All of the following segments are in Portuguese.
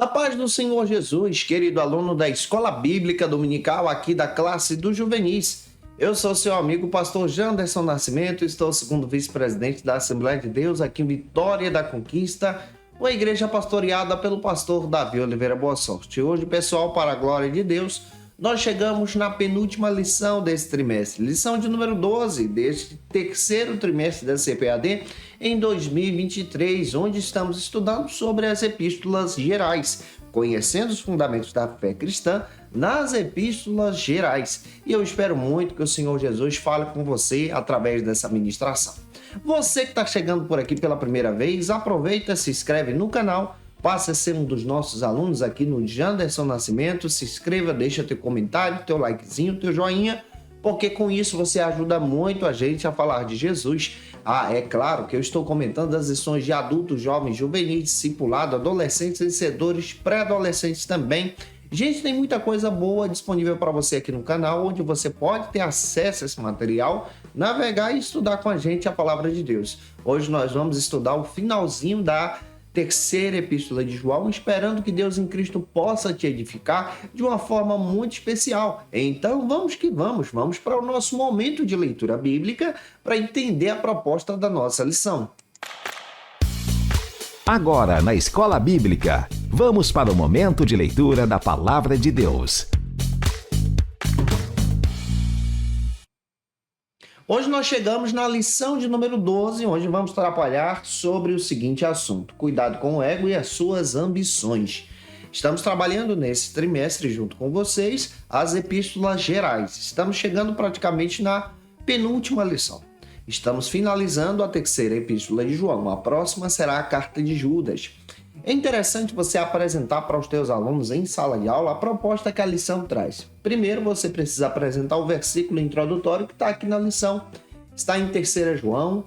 A paz do Senhor Jesus, querido aluno da Escola Bíblica Dominical aqui da classe dos juvenis. Eu sou seu amigo pastor Janderson Nascimento, estou segundo vice-presidente da Assembleia de Deus aqui em Vitória da Conquista, uma igreja pastoreada pelo pastor Davi Oliveira Boa Sorte. Hoje, pessoal, para a glória de Deus, nós chegamos na penúltima lição desse trimestre, lição de número 12 deste terceiro trimestre da CPAD em 2023, onde estamos estudando sobre as epístolas gerais, conhecendo os fundamentos da fé cristã nas epístolas gerais. E eu espero muito que o Senhor Jesus fale com você através dessa ministração. Você que está chegando por aqui pela primeira vez, aproveita, se inscreve no canal, passe a ser um dos nossos alunos aqui no Janderson Nascimento, se inscreva, deixa teu comentário, teu likezinho, teu joinha, porque com isso você ajuda muito a gente a falar de Jesus. É claro que eu estou comentando as lições de adultos, jovens, juvenis, discipulado, adolescentes, vencedores, pré-adolescentes também. Gente, tem muita coisa boa disponível para você aqui no canal, onde você pode ter acesso a esse material, navegar e estudar com a gente a palavra de Deus. Hoje nós vamos estudar o finalzinho da terceira epístola de João, esperando que Deus em Cristo possa te edificar de uma forma muito especial. Então vamos que vamos para o nosso momento de leitura bíblica para entender a proposta da nossa lição. Agora, na Escola Bíblica, vamos para o momento de leitura da Palavra de Deus. Hoje nós chegamos na lição de número 12, onde vamos trabalhar sobre o seguinte assunto: cuidado com o ego e as suas ambições. Estamos trabalhando nesse trimestre, junto com vocês, as epístolas gerais. Estamos chegando praticamente na penúltima lição. Estamos finalizando a terceira epístola de João. A próxima será a carta de Judas. É interessante você apresentar para os teus alunos em sala de aula a proposta que a lição traz. Primeiro, você precisa apresentar o versículo introdutório que está aqui na lição. Está em 3 João,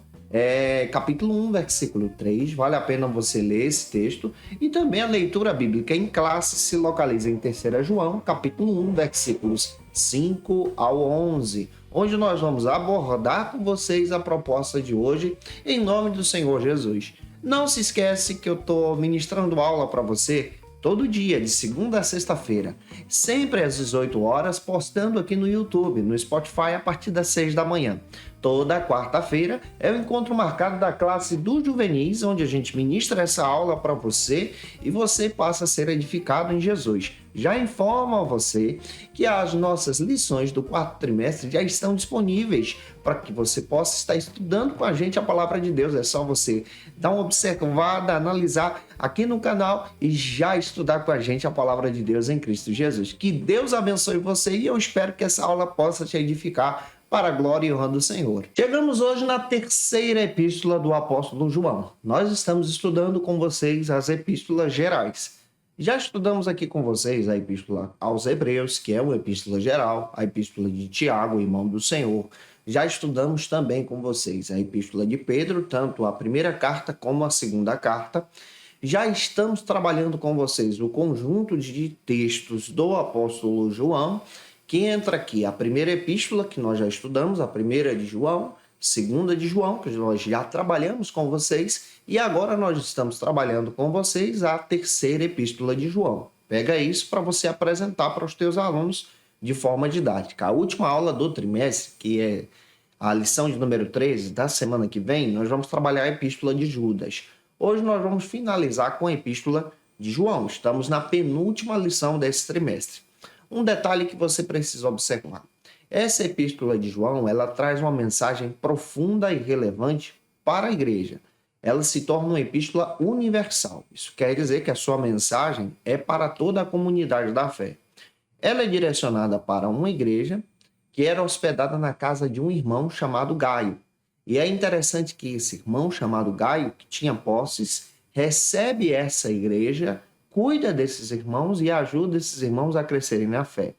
capítulo 1, versículo 3. Vale a pena você ler esse texto. E também a leitura bíblica em classe se localiza em 3 João, capítulo 1, versículos 5 ao 11, onde nós vamos abordar com vocês a proposta de hoje, em nome do Senhor Jesus. Não se esquece que eu estou ministrando aula para você todo dia, de segunda a sexta-feira, sempre às 18 horas, postando aqui no YouTube, no Spotify, a partir das 6 da manhã. Toda quarta-feira é o encontro marcado da classe dos juvenis, onde a gente ministra essa aula para você e você passa a ser edificado em Jesus. Já informo a você que as nossas lições do quarto trimestre já estão disponíveis para que você possa estar estudando com a gente a palavra de Deus. É só você dar uma observada, analisar aqui no canal e já estudar com a gente a palavra de Deus em Cristo Jesus. Que Deus abençoe você e eu espero que essa aula possa te edificar para a glória e honra do Senhor. Chegamos hoje na terceira epístola do apóstolo João. Nós estamos estudando com vocês as epístolas gerais. Já estudamos aqui com vocês a epístola aos Hebreus, que é uma epístola geral, a epístola de Tiago, irmão do Senhor. Já estudamos também com vocês a epístola de Pedro, tanto a primeira carta como a segunda carta. Já estamos trabalhando com vocês o conjunto de textos do apóstolo João, que entra aqui a primeira epístola, que nós já estudamos, a primeira de João, segunda de João, que nós já trabalhamos com vocês, e agora nós estamos trabalhando com vocês a terceira epístola de João. Pega isso para você apresentar para os teus alunos de forma didática. A última aula do trimestre, que é a lição de número 13, da semana que vem, nós vamos trabalhar a epístola de Judas. Hoje nós vamos finalizar com a epístola de João. Estamos na penúltima lição desse trimestre. Um detalhe que você precisa observar. Essa epístola de João, ela traz uma mensagem profunda e relevante para a igreja. Ela se torna uma epístola universal. Isso quer dizer que a sua mensagem é para toda a comunidade da fé. Ela é direcionada para uma igreja que era hospedada na casa de um irmão chamado Gaio. E é interessante que esse irmão chamado Gaio, que tinha posses, recebe essa igreja, cuida desses irmãos e ajuda esses irmãos a crescerem na fé.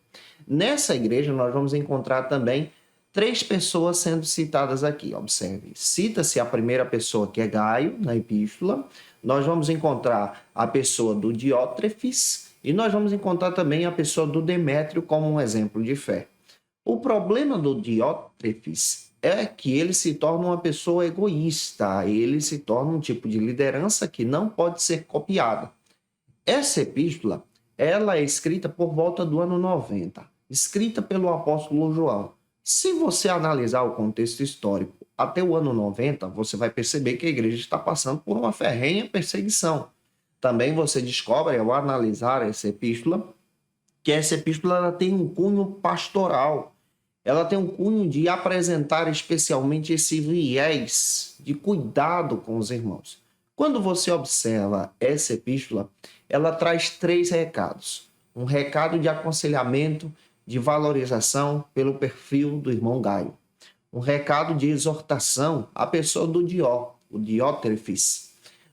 Nessa igreja nós vamos encontrar também 3 pessoas sendo citadas aqui. Observe, cita-se a primeira pessoa, que é Gaio, na epístola. Nós vamos encontrar a pessoa do Diótrefes e nós vamos encontrar também a pessoa do Demétrio como um exemplo de fé. O problema do Diótrefes é que ele se torna uma pessoa egoísta, ele se torna um tipo de liderança que não pode ser copiada. Essa epístola, ela é escrita por volta do ano 90, escrita pelo apóstolo João. Se você analisar o contexto histórico até o ano 90, você vai perceber que a igreja está passando por uma ferrenha perseguição. Também você descobre, ao analisar essa epístola, que essa epístola ela tem um cunho pastoral. Ela tem um cunho de apresentar especialmente esse viés de cuidado com os irmãos. Quando você observa essa epístola, ela traz 3 recados. Um recado de aconselhamento, de valorização pelo perfil do irmão Gaio. Um recado de exortação à pessoa do o Diótrefes.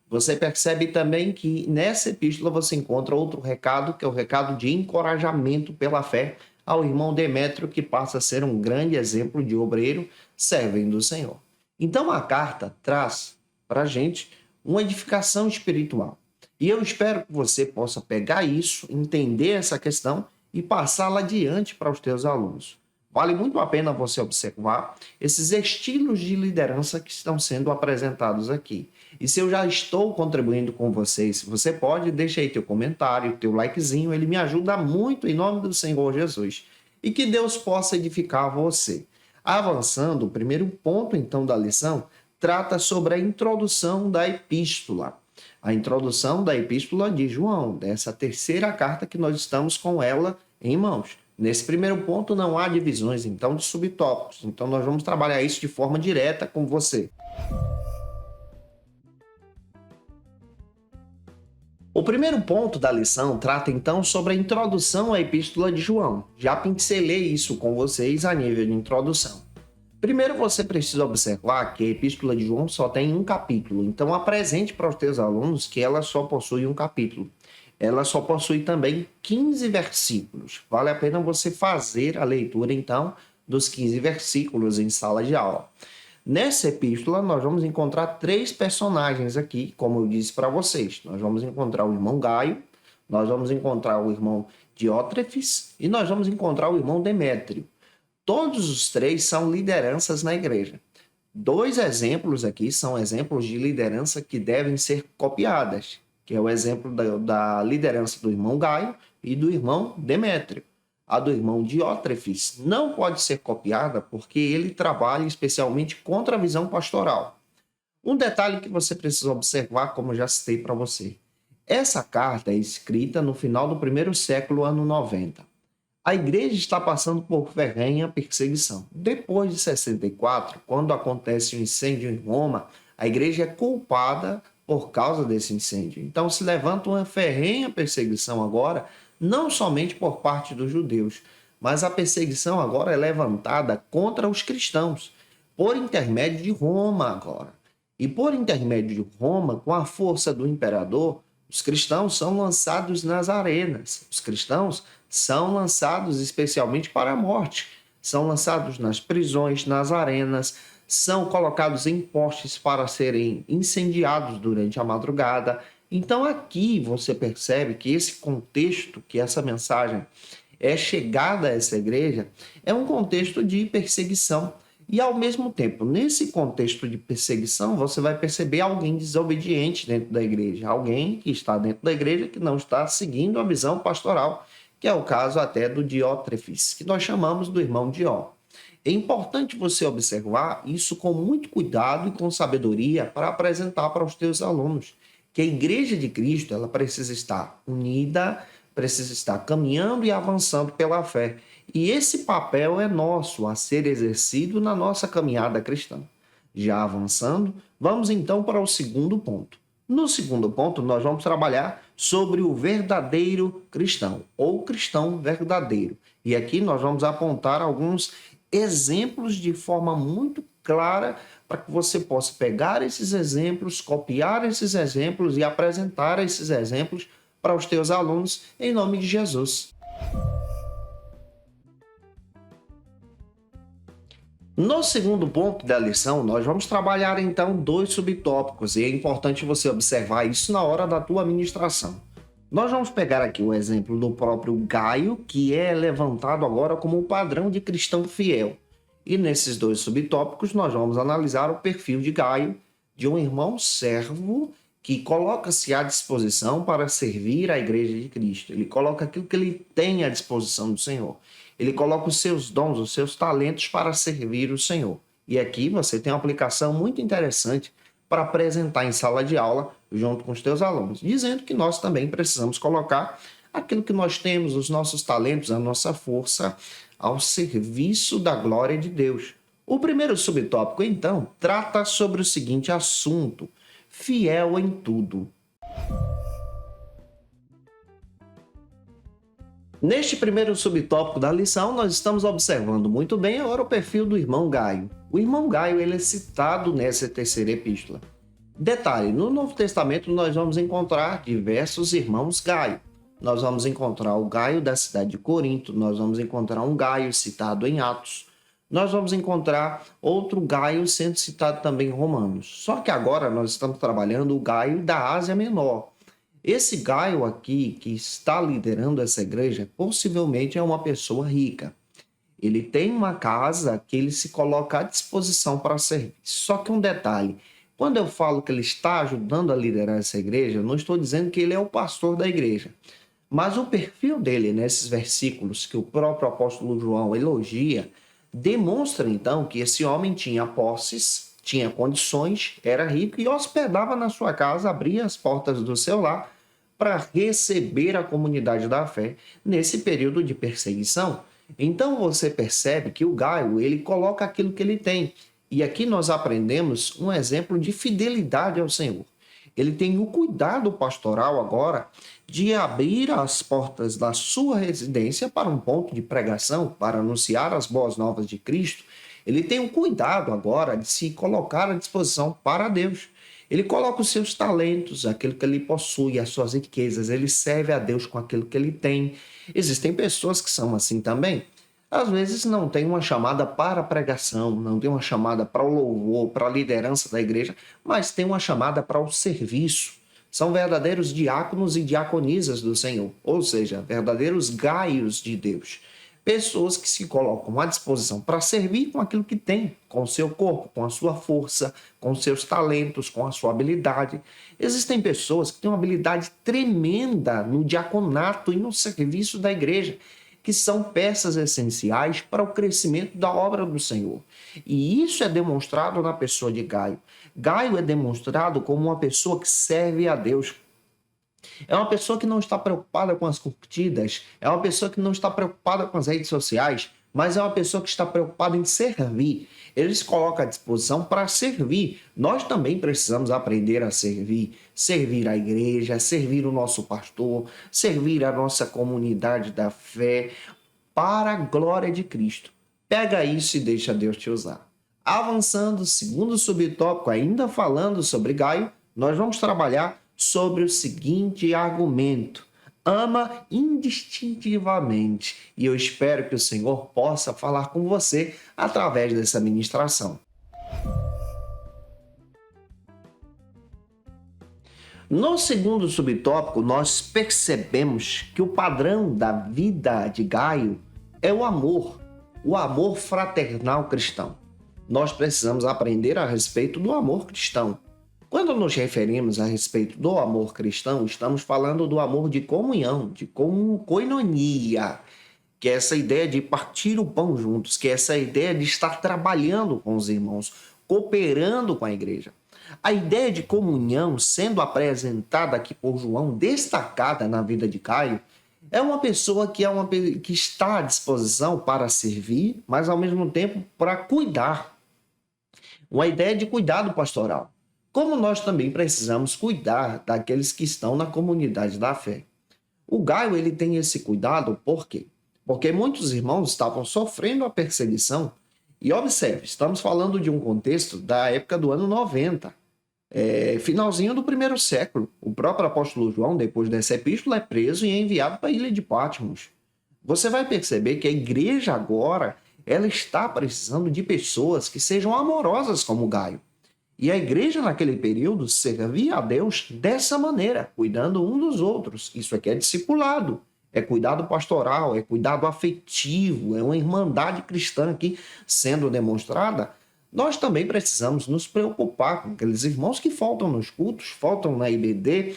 Você percebe também que nessa epístola você encontra outro recado, que é o recado de encorajamento pela fé ao irmão Demétrio, que passa a ser um grande exemplo de obreiro servindo o Senhor. Então a carta traz para a gente uma edificação espiritual. E eu espero que você possa pegar isso, entender essa questão e passá-la adiante para os teus alunos. Vale muito a pena você observar esses estilos de liderança que estão sendo apresentados aqui. E se eu já estou contribuindo com vocês, se você pode, deixa aí teu comentário, teu likezinho, ele me ajuda muito em nome do Senhor Jesus. E que Deus possa edificar você. Avançando, o primeiro ponto então da lição trata sobre a introdução da epístola. A introdução da epístola de João, dessa terceira carta que nós estamos com ela em mãos. Nesse primeiro ponto não há divisões, então, de subtópicos. Então, nós vamos trabalhar isso de forma direta com você. O primeiro ponto da lição trata, então, sobre a introdução à Epístola de João. Já pincelei isso com vocês a nível de introdução. Primeiro, você precisa observar que a Epístola de João só tem um capítulo. Então, apresente para os teus alunos que ela só possui um capítulo. Ela só possui também 15 versículos. Vale a pena você fazer a leitura, então, dos 15 versículos em sala de aula. Nessa epístola, nós vamos encontrar 3 personagens aqui, como eu disse para vocês. Nós vamos encontrar o irmão Gaio, nós vamos encontrar o irmão Diótrefes e nós vamos encontrar o irmão Demétrio. Todos os 3 são lideranças na igreja. 2 exemplos aqui são exemplos de liderança que devem ser copiadas, que é o exemplo da liderança do irmão Gaio e do irmão Demétrio. A do irmão Diótrefes não pode ser copiada porque ele trabalha especialmente contra a visão pastoral. Um detalhe que você precisa observar, como eu já citei para você. Essa carta é escrita no final do primeiro século, ano 90. A igreja está passando por ferrenha perseguição. Depois de 64, quando acontece o incêndio em Roma, a igreja é culpada por causa desse incêndio. Então se levanta uma ferrenha perseguição agora, não somente por parte dos judeus, mas a perseguição agora é levantada contra os cristãos, por intermédio de Roma agora. E por intermédio de Roma, com a força do imperador, os cristãos são lançados nas arenas. Os cristãos são lançados especialmente para a morte. São lançados nas prisões, nas arenas, são colocados em postes para serem incendiados durante a madrugada. Então aqui você percebe que esse contexto, que essa mensagem é chegada a essa igreja, é um contexto de perseguição. E ao mesmo tempo, nesse contexto de perseguição, você vai perceber alguém desobediente dentro da igreja, alguém que está dentro da igreja que não está seguindo a visão pastoral, que é o caso até do Diótrefes, que nós chamamos do irmão Dió. É importante você observar isso com muito cuidado e com sabedoria para apresentar para os teus alunos que a igreja de Cristo ela precisa estar unida, precisa estar caminhando e avançando pela fé. E esse papel é nosso a ser exercido na nossa caminhada cristã. Já avançando, vamos então para o segundo ponto. No segundo ponto, nós vamos trabalhar sobre o verdadeiro cristão, ou cristão verdadeiro. E aqui nós vamos apontar alguns exemplos de forma muito clara para que você possa pegar esses exemplos, copiar esses exemplos e apresentar esses exemplos para os teus alunos em nome de Jesus. No segundo ponto da lição, nós vamos trabalhar então 2 subtópicos e é importante você observar isso na hora da tua ministração. Nós vamos pegar aqui o exemplo do próprio Gaio, que é levantado agora como um padrão de cristão fiel. E nesses 2 subtópicos nós vamos analisar o perfil de Gaio, de um irmão servo que coloca-se à disposição para servir a igreja de Cristo. Ele coloca aquilo que ele tem à disposição do Senhor. Ele coloca os seus dons, os seus talentos para servir o Senhor. E aqui você tem uma aplicação muito interessante para apresentar em sala de aula junto com os teus alunos, dizendo que nós também precisamos colocar aquilo que nós temos, os nossos talentos, a nossa força, ao serviço da glória de Deus. O primeiro subtópico, então, trata sobre o seguinte assunto: fiel em tudo. Neste primeiro subtópico da lição, nós estamos observando muito bem agora o perfil do irmão Gaio. O irmão Gaio ele é citado nessa terceira epístola. Detalhe, no Novo Testamento nós vamos encontrar diversos irmãos Gaio. Nós vamos encontrar o Gaio da cidade de Corinto, nós vamos encontrar um Gaio citado em Atos, nós vamos encontrar outro Gaio sendo citado também em Romanos. Só que agora nós estamos trabalhando o Gaio da Ásia Menor. Esse Gaio aqui, que está liderando essa igreja, possivelmente é uma pessoa rica. Ele tem uma casa que ele se coloca à disposição para servir. Só que um detalhe, quando eu falo que ele está ajudando a liderar essa igreja, eu não estou dizendo que ele é o pastor da igreja. Mas o perfil dele, nesses versículos que o próprio apóstolo João elogia, demonstra então que esse homem tinha posses, tinha condições, era rico e hospedava na sua casa, abria as portas do seu lar para receber a comunidade da fé nesse período de perseguição. Então você percebe que o Gaio, ele coloca aquilo que ele tem. E aqui nós aprendemos um exemplo de fidelidade ao Senhor. Ele tem o cuidado pastoral agora de abrir as portas da sua residência para um ponto de pregação, para anunciar as boas novas de Cristo. Ele tem o cuidado agora de se colocar à disposição para Deus. Ele coloca os seus talentos, aquilo que ele possui, as suas riquezas. Ele serve a Deus com aquilo que ele tem. Existem pessoas que são assim também. Às vezes não tem uma chamada para a pregação, não tem uma chamada para o louvor, para a liderança da igreja, mas tem uma chamada para o serviço. São verdadeiros diáconos e diaconisas do Senhor, ou seja, verdadeiros gaios de Deus. Pessoas que se colocam à disposição para servir com aquilo que tem, com o seu corpo, com a sua força, com os seus talentos, com a sua habilidade. Existem pessoas que têm uma habilidade tremenda no diaconato e no serviço da igreja, que são peças essenciais para o crescimento da obra do Senhor. E isso é demonstrado na pessoa de Gaio. Gaio é demonstrado como uma pessoa que serve a Deus. É uma pessoa que não está preocupada com as curtidas, é uma pessoa que não está preocupada com as redes sociais, mas é uma pessoa que está preocupada em servir. Ele se coloca à disposição para servir. Nós também precisamos aprender a servir. Servir a igreja, servir o nosso pastor, servir a nossa comunidade da fé, para a glória de Cristo. Pega isso e deixa Deus te usar. Avançando, segundo subtópico, ainda falando sobre Gaio, nós vamos trabalhar sobre o seguinte argumento: ama indistintivamente. E eu espero que o Senhor possa falar com você através dessa ministração. No segundo subtópico, nós percebemos que o padrão da vida de Gaio é o amor fraternal cristão. Nós precisamos aprender a respeito do amor cristão. Quando nos referimos a respeito do amor cristão, estamos falando do amor de comunhão, de koinonia, que é essa ideia de partir o pão juntos, que é essa ideia de estar trabalhando com os irmãos, cooperando com a igreja. A ideia de comunhão, sendo apresentada aqui por João, destacada na vida de Gaio, é uma pessoa que está à disposição para servir, mas ao mesmo tempo para cuidar. Uma ideia de cuidado pastoral. Como nós também precisamos cuidar daqueles que estão na comunidade da fé. O Gaio, ele tem esse cuidado, por quê? Porque muitos irmãos estavam sofrendo a perseguição. E observe, estamos falando de um contexto da época do ano 90, finalzinho do primeiro século. O próprio apóstolo João, depois dessa epístola, é preso e é enviado para a ilha de Patmos. Você vai perceber que a igreja agora, ela está precisando de pessoas que sejam amorosas como Gaio. E a igreja naquele período servia a Deus dessa maneira, cuidando um dos outros. Isso aqui é discipulado, é cuidado pastoral, é cuidado afetivo, é uma irmandade cristã aqui sendo demonstrada Nós também precisamos nos preocupar com aqueles irmãos que faltam nos cultos, faltam na IBD,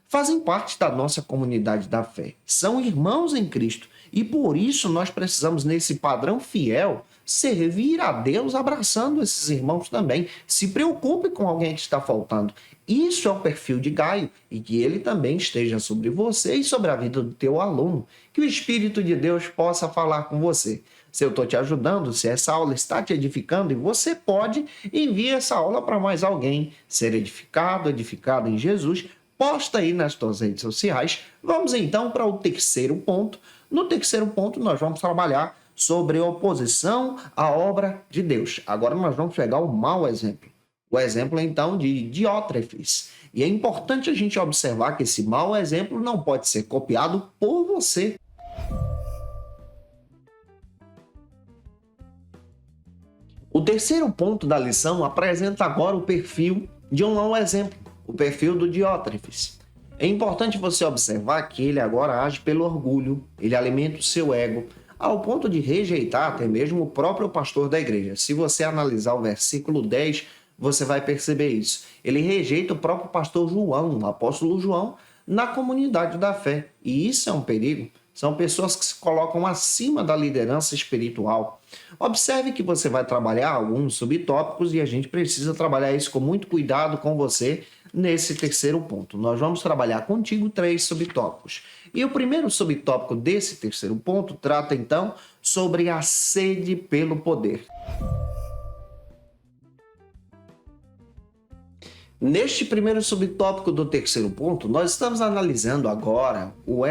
fazem parte da nossa comunidade da fé. São irmãos em Cristo e por isso nós precisamos, nesse padrão fiel, servir a Deus abraçando esses irmãos também. Se preocupe com alguém que está faltando. Isso é o perfil de Gaio e que ele também esteja sobre você e sobre a vida do teu aluno. Que o Espírito de Deus possa falar com você. Se eu estou te ajudando, se essa aula está te edificando, e você pode enviar essa aula para mais alguém, ser edificado em Jesus, posta aí nas tuas redes sociais. Vamos então para o terceiro ponto. No terceiro ponto, nós vamos trabalhar sobre oposição à obra de Deus. Agora nós vamos pegar o mau exemplo. O exemplo, então, de Diótrefes. E é importante a gente observar que esse mau exemplo não pode ser copiado por você. O terceiro ponto da lição apresenta agora o perfil de um mau exemplo, o perfil do Diótrefes. É importante você observar que ele agora age pelo orgulho, ele alimenta o seu ego, ao ponto de rejeitar até mesmo o próprio pastor da igreja. Se você analisar o versículo 10, você vai perceber isso. Ele rejeita o próprio pastor João, o apóstolo João, na comunidade da fé. E isso é um perigo. São pessoas que se colocam acima da liderança espiritual. Observe que você vai trabalhar alguns subtópicos e a gente precisa trabalhar isso com muito cuidado com você nesse terceiro ponto. Nós vamos trabalhar contigo 3 subtópicos. E o primeiro subtópico desse terceiro ponto trata então sobre a sede pelo poder. Neste primeiro subtópico do terceiro ponto, nós estamos analisando agora o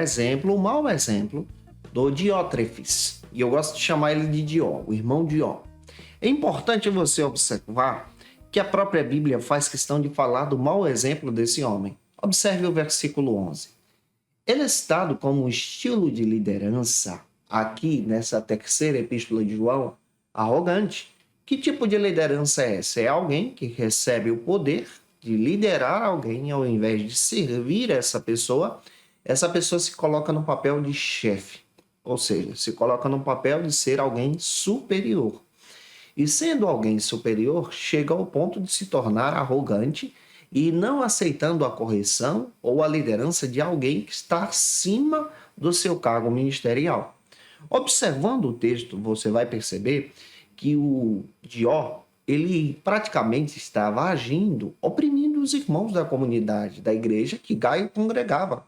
mau exemplo do Diótrefes. E eu gosto de chamar ele de Dió, o irmão Dió. É importante você observar que a própria Bíblia faz questão de falar do mau exemplo desse homem. Observe o versículo 11. Ele é citado como um estilo de liderança, aqui nessa terceira epístola de João, arrogante. Que tipo de liderança é essa? É alguém que recebe o poder de liderar alguém, ao invés de servir essa pessoa se coloca no papel de chefe, ou seja, se coloca no papel de ser alguém superior. E sendo alguém superior, chega ao ponto de se tornar arrogante e não aceitando a correção ou a liderança de alguém que está acima do seu cargo ministerial. Observando o texto, você vai perceber que o Dió, ele praticamente estava agindo, oprimindo os irmãos da comunidade, da igreja que Gaio congregava.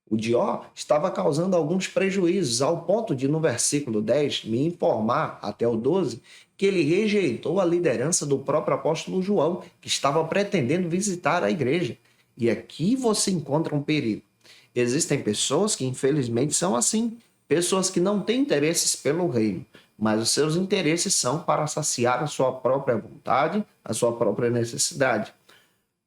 O Dió estava causando alguns prejuízos, ao ponto de, no versículo 10, me informar, até o 12, que ele rejeitou a liderança do próprio apóstolo João, que estava pretendendo visitar a igreja. E aqui você encontra um perigo. Existem pessoas que, infelizmente, são assim, pessoas que não têm interesses pelo reino, mas os seus interesses são para saciar a sua própria vontade, a sua própria necessidade.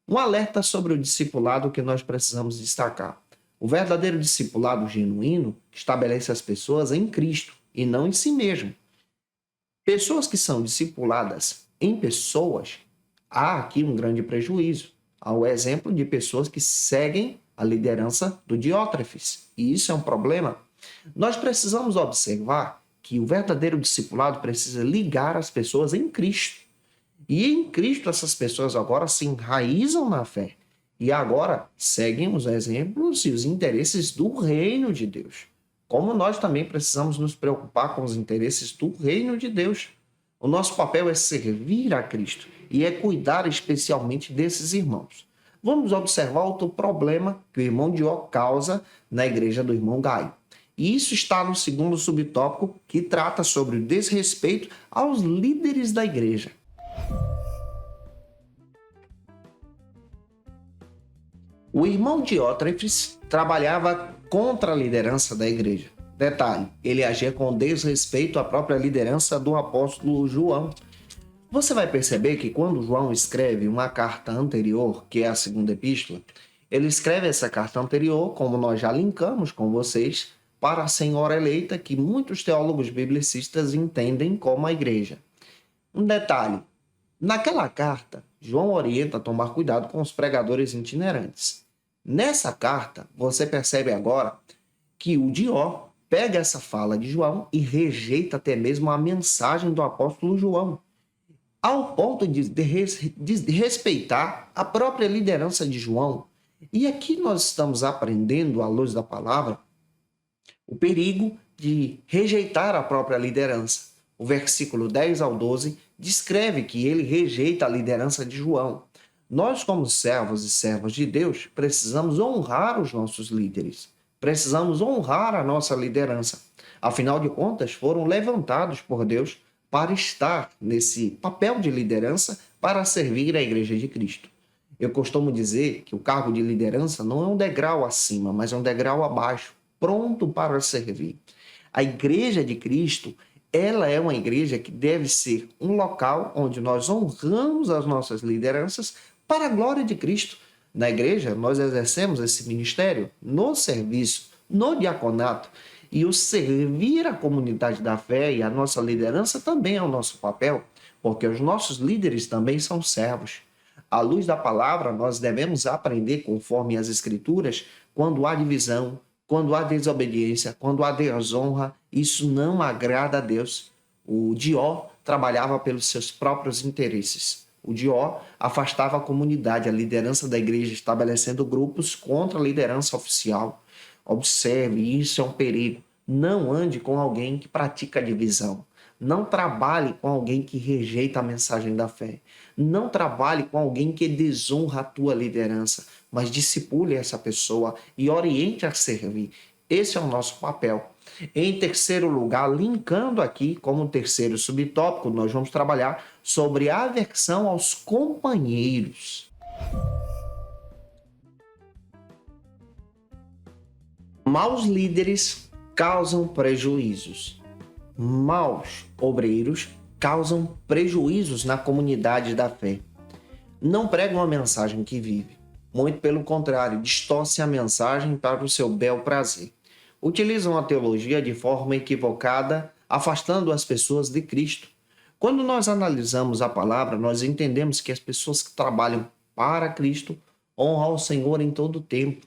Um alerta sobre o discipulado que nós precisamos destacar. O verdadeiro discipulado genuíno estabelece as pessoas em Cristo e não em si mesmo. Pessoas que são discipuladas em pessoas, há aqui um grande prejuízo. Há o exemplo de pessoas que seguem a liderança do Diótrefes, e isso é um problema. Nós precisamos observar que o verdadeiro discipulado precisa ligar as pessoas em Cristo. E em Cristo essas pessoas agora se enraizam na fé. E agora seguem os exemplos e os interesses do reino de Deus. Como nós também precisamos nos preocupar com os interesses do reino de Deus. O nosso papel é servir a Cristo e é cuidar especialmente desses irmãos. Vamos observar outro problema que o irmão Dió causa na igreja do irmão Gaio. E isso está no segundo subtópico, que trata sobre o desrespeito aos líderes da igreja. O irmão Diótrefes trabalhava contra a liderança da igreja. Detalhe, ele agia com desrespeito à própria liderança do apóstolo João. Você vai perceber que quando João escreve uma carta anterior, que é a segunda epístola, ele escreve essa carta anterior, como nós já linkamos com vocês, para a senhora eleita, que muitos teólogos biblicistas entendem como a igreja. Um detalhe, naquela carta, João orienta a tomar cuidado com os pregadores itinerantes. Nessa carta, você percebe agora que o Dió pega essa fala de João e rejeita até mesmo a mensagem do apóstolo João. ao ponto de respeitar a própria liderança de João. E aqui nós estamos aprendendo, à luz da palavra, o perigo de rejeitar a própria liderança. O versículo 10 ao 12 descreve que ele rejeita a liderança de João. Nós, como servos e servas de Deus, precisamos honrar os nossos líderes. Precisamos honrar a nossa liderança. Afinal de contas, foram levantados por Deus para estar nesse papel de liderança para servir a Igreja de Cristo. Eu costumo dizer que o cargo de liderança não é um degrau acima, mas é um degrau abaixo, pronto para servir. A Igreja de Cristo, ela é uma igreja que deve ser um local onde nós honramos as nossas lideranças para a glória de Cristo. Na igreja, nós exercemos esse ministério no serviço, no diaconato, e o servir a comunidade da fé e a nossa liderança também é o nosso papel, porque os nossos líderes também são servos. À luz da palavra, nós devemos aprender conforme as Escrituras, quando há divisão, quando há desobediência, quando há desonra, isso não agrada a Deus. O Dió trabalhava pelos seus próprios interesses. O Dió afastava a comunidade, a liderança da igreja, estabelecendo grupos contra a liderança oficial. Observe, isso é um perigo. Não ande com alguém que pratica divisão. Não trabalhe com alguém que rejeita a mensagem da fé. Não trabalhe com alguém que desonra a tua liderança, mas discipule essa pessoa e oriente a servir. Esse é o nosso papel. Em terceiro lugar, linkando aqui como terceiro subtópico, nós vamos trabalhar sobre a aversão aos companheiros. Maus líderes causam prejuízos. Maus obreiros causam prejuízos na comunidade da fé. Não pregam a mensagem que vive. Muito pelo contrário, distorcem a mensagem para o seu bel prazer. Utilizam a teologia de forma equivocada, afastando as pessoas de Cristo. Quando nós analisamos a palavra, nós entendemos que as pessoas que trabalham para Cristo honram ao Senhor em todo o tempo.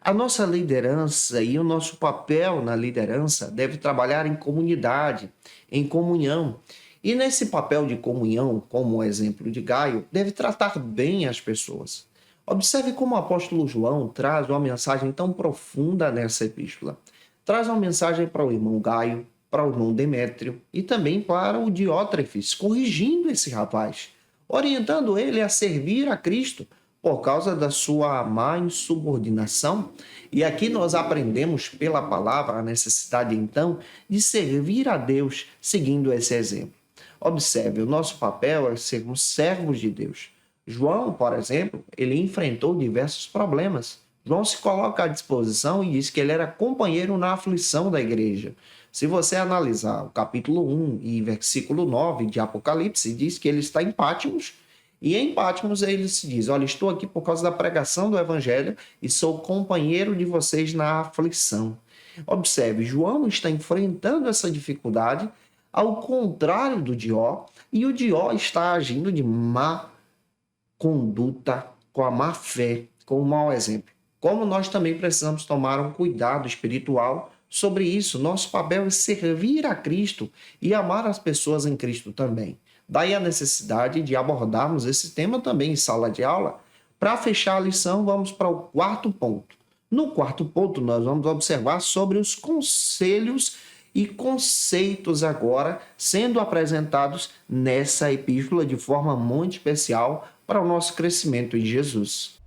A nossa liderança e o nosso papel na liderança deve trabalhar em comunidade, em comunhão. E nesse papel de comunhão, como o exemplo de Gaio, deve tratar bem as pessoas. Observe como o apóstolo João traz uma mensagem tão profunda nessa epístola. Traz uma mensagem para o irmão Gaio, para o irmão Demétrio e também para o Diótrefes, corrigindo esse rapaz, orientando ele a servir a Cristo por causa da sua má insubordinação. E aqui nós aprendemos pela palavra a necessidade, então, de servir a Deus seguindo esse exemplo. Observe, o nosso papel é sermos servos de Deus. João, por exemplo, ele enfrentou diversos problemas. João se coloca à disposição e diz que ele era companheiro na aflição da igreja. Se você analisar o capítulo 1 e versículo 9 de Apocalipse, diz que ele está em Patmos, e em Patmos ele se diz: olha, estou aqui por causa da pregação do evangelho e sou companheiro de vocês na aflição. Observe, João está enfrentando essa dificuldade ao contrário do Dió, e o Dió está agindo de má conduta, com a má fé, com o mau exemplo. Como nós também precisamos tomar um cuidado espiritual sobre isso. Nosso papel é servir a Cristo e amar as pessoas em Cristo também. Daí a necessidade de abordarmos esse tema também em sala de aula. Para fechar a lição, vamos para o quarto ponto. No quarto ponto, nós vamos observar sobre os conselhos e conceitos agora sendo apresentados nessa epístola de forma muito especial para o nosso crescimento em Jesus.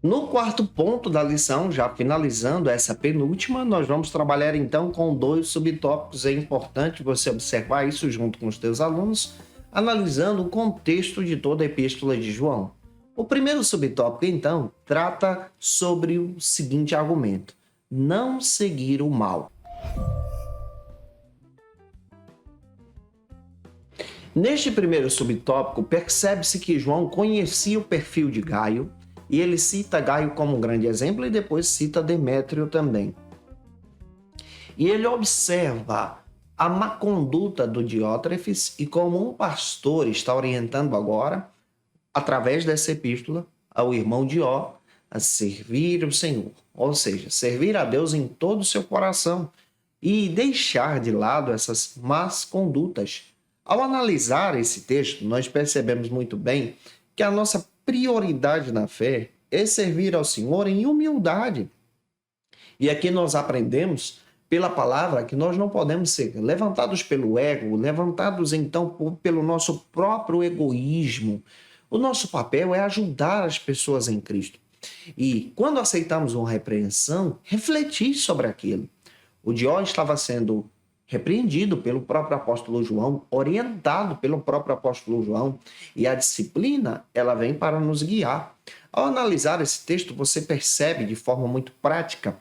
No quarto ponto da lição, já finalizando essa penúltima, nós vamos trabalhar então com 2 subtópicos. É importante você observar isso junto com os teus alunos, analisando o contexto de toda a epístola de João. O primeiro subtópico, então, trata sobre o seguinte argumento: não seguir o mal. Neste primeiro subtópico, percebe-se que João conhecia o perfil de Gaio, e ele cita Gaio como um grande exemplo e depois cita Demétrio também. E ele observa a má conduta do Diótrefes e como um pastor está orientando agora, através dessa epístola, ao irmão Dió a servir o Senhor. Ou seja, servir a Deus em todo o seu coração e deixar de lado essas más condutas. Ao analisar esse texto, nós percebemos muito bem que a nossa prioridade na fé é servir ao Senhor em humildade. E aqui nós aprendemos pela palavra que nós não podemos ser levantados pelo ego, levantados então pelo nosso próprio egoísmo. O nosso papel é ajudar as pessoas em Cristo. E quando aceitamos uma repreensão, refletir sobre aquilo. O Dió estava sendo repreendido pelo próprio apóstolo João, orientado pelo próprio apóstolo João, e a disciplina, ela vem para nos guiar. Ao analisar esse texto, você percebe de forma muito prática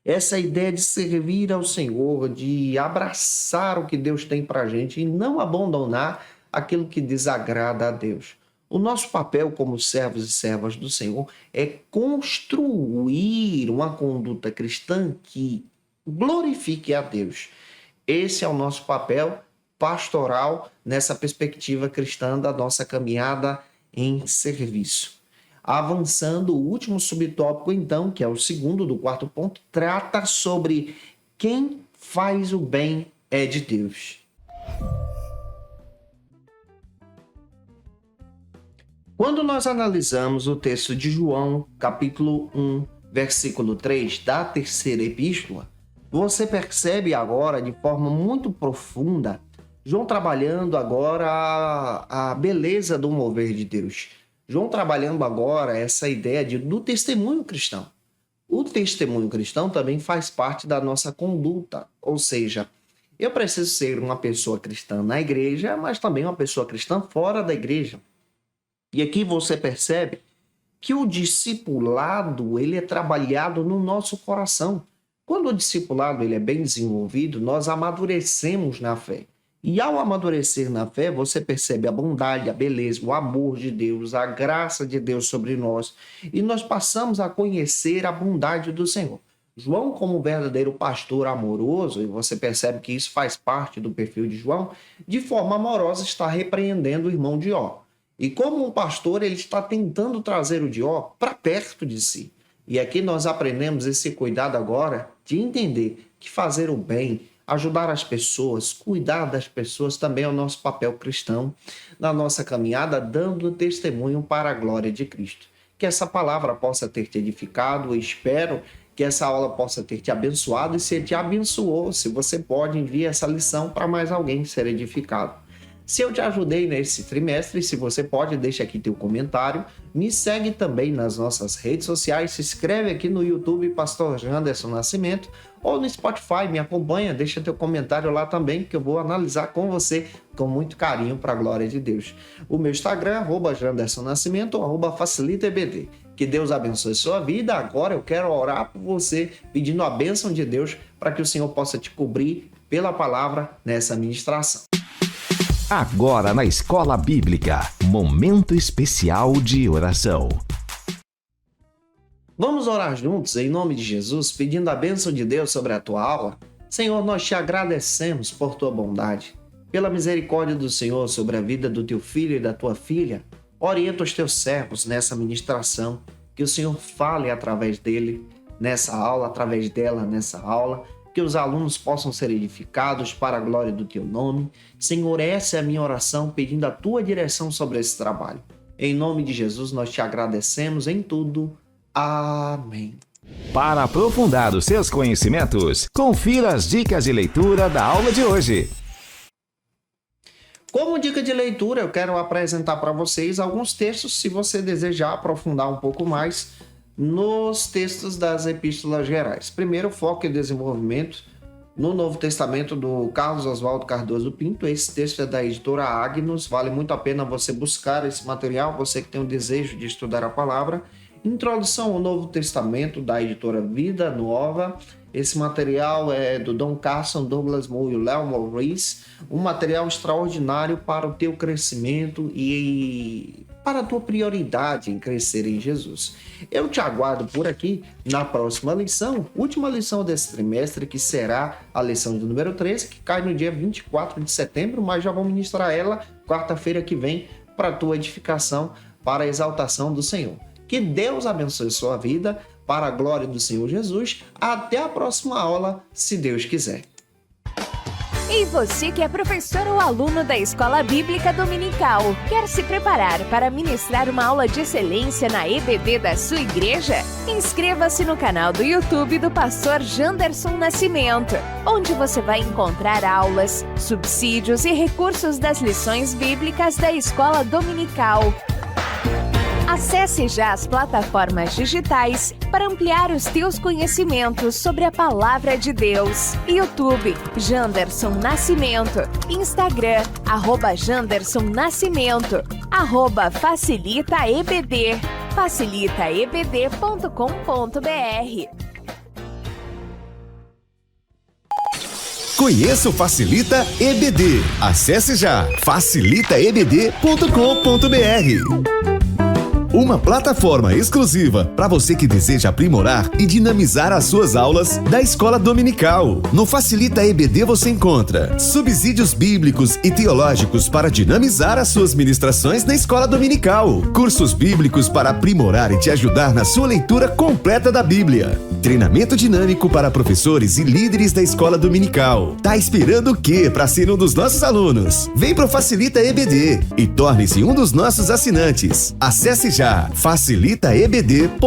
essa ideia de servir ao Senhor, de abraçar o que Deus tem para a gente e não abandonar aquilo que desagrada a Deus. O nosso papel como servos e servas do Senhor é construir uma conduta cristã que glorifique a Deus. Esse é o nosso papel pastoral nessa perspectiva cristã da nossa caminhada em serviço. Avançando, o último subtópico, então, que é o segundo do quarto ponto, trata sobre quem faz o bem é de Deus. Quando nós analisamos o texto de João, capítulo 1, versículo 3, da terceira epístola, você percebe agora, de forma muito profunda, João trabalhando agora a beleza do mover de Deus. João trabalhando agora essa ideia do testemunho cristão. O testemunho cristão também faz parte da nossa conduta, ou seja, eu preciso ser uma pessoa cristã na igreja, mas também uma pessoa cristã fora da igreja. E aqui você percebe que o discipulado, ele é trabalhado no nosso coração. Quando o discipulado ele é bem desenvolvido, nós amadurecemos na fé. E ao amadurecer na fé, você percebe a bondade, a beleza, o amor de Deus, a graça de Deus sobre nós. E nós passamos a conhecer a bondade do Senhor. João, como verdadeiro pastor amoroso, e você percebe que isso faz parte do perfil de João, de forma amorosa está repreendendo o irmão Dió. E como um pastor, ele está tentando trazer o Dió para perto de si. E aqui nós aprendemos esse cuidado agora de entender que fazer o bem, ajudar as pessoas, cuidar das pessoas também é o nosso papel cristão na nossa caminhada, dando testemunho para a glória de Cristo. Que essa palavra possa ter te edificado, eu espero que essa aula possa ter te abençoado, e se te abençoou, se você pode, enviar essa lição para mais alguém ser edificado. Se eu te ajudei nesse trimestre, se você pode, deixa aqui teu comentário. Me segue também nas nossas redes sociais. Se inscreve aqui no YouTube, Pastor Janderson Nascimento, ou no Spotify, me acompanha, deixa teu comentário lá também, que eu vou analisar com você com muito carinho para a glória de Deus. O meu Instagram, @Janderson Nascimento, ou @FacilitaEBD. Que Deus abençoe sua vida. Agora eu quero orar por você, pedindo a bênção de Deus para que o Senhor possa te cobrir pela palavra nessa ministração. Agora na Escola Bíblica, momento especial de oração. Vamos orar juntos em nome de Jesus, pedindo a bênção de Deus sobre a tua aula. Senhor, nós te agradecemos por tua bondade, pela misericórdia do Senhor sobre a vida do teu filho e da tua filha. Orienta os teus servos nessa ministração, que o Senhor fale através dele nessa aula, através dela nessa aula, que os alunos possam ser edificados para a glória do teu nome. Senhor, essa é a minha oração, pedindo a tua direção sobre esse trabalho. Em nome de Jesus, nós te agradecemos em tudo. Amém. Para aprofundar os seus conhecimentos, confira as dicas de leitura da aula de hoje. Como dica de leitura, eu quero apresentar para vocês alguns textos, se você desejar aprofundar um pouco mais nos textos das epístolas gerais. Primeiro, foco e desenvolvimento no Novo Testamento do Carlos Oswaldo Cardoso Pinto. Esse texto é da editora Agnus, vale muito a pena você buscar esse material, você que tem o desejo de estudar a palavra. Introdução ao Novo Testamento, da editora Vida Nova. Esse material é do Don Carson, Douglas Moore e Léo Maurice. Um material extraordinário para o teu crescimento e para a tua prioridade em crescer em Jesus. Eu te aguardo por aqui na próxima lição, última lição desse trimestre, que será a lição de número 13, que cai no dia 24 de setembro, mas já vou ministrar ela quarta-feira que vem para a tua edificação, para a exaltação do Senhor. Que Deus abençoe sua vida. para a glória do Senhor Jesus. Até a próxima aula, se Deus quiser. E você que é professor ou aluno da Escola Bíblica Dominical, quer se preparar para ministrar uma aula de excelência na EBD da sua igreja? Inscreva-se no canal do YouTube do pastor Janderson Nascimento, onde você vai encontrar aulas, subsídios e recursos das lições bíblicas da Escola Dominical. Acesse já as plataformas digitais para ampliar os teus conhecimentos sobre a Palavra de Deus. YouTube, Janderson Nascimento. Instagram, @Janderson Nascimento. @FacilitaEBD. facilitaebd.com.br. Conheça o Facilita EBD. Acesse já facilitaebd.com.br. Uma plataforma exclusiva para você que deseja aprimorar e dinamizar as suas aulas da Escola Dominical. No Facilita EBD você encontra subsídios bíblicos e teológicos para dinamizar as suas ministrações na Escola Dominical, cursos bíblicos para aprimorar e te ajudar na sua leitura completa da Bíblia, treinamento dinâmico para professores e líderes da Escola Dominical. Tá esperando o quê para ser um dos nossos alunos? Vem pro Facilita EBD e torne-se um dos nossos assinantes. Acesse já facilitaebd.com.br.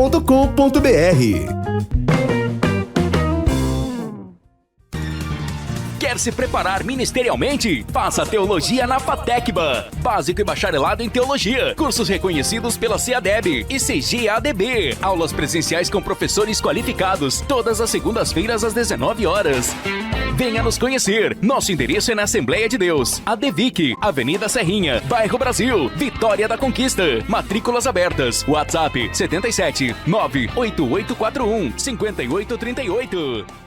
Quer se preparar ministerialmente? Faça Teologia na FATECBA. Básico e bacharelado em Teologia. Cursos reconhecidos pela CEADEB e CGADB. Aulas presenciais com professores qualificados. Todas as segundas-feiras às 19 horas. Venha nos conhecer. Nosso endereço é na Assembleia de Deus, ADVIC, Avenida Serrinha, Bairro Brasil, Vitória da Conquista. Matrículas abertas. WhatsApp 77 98841 5838.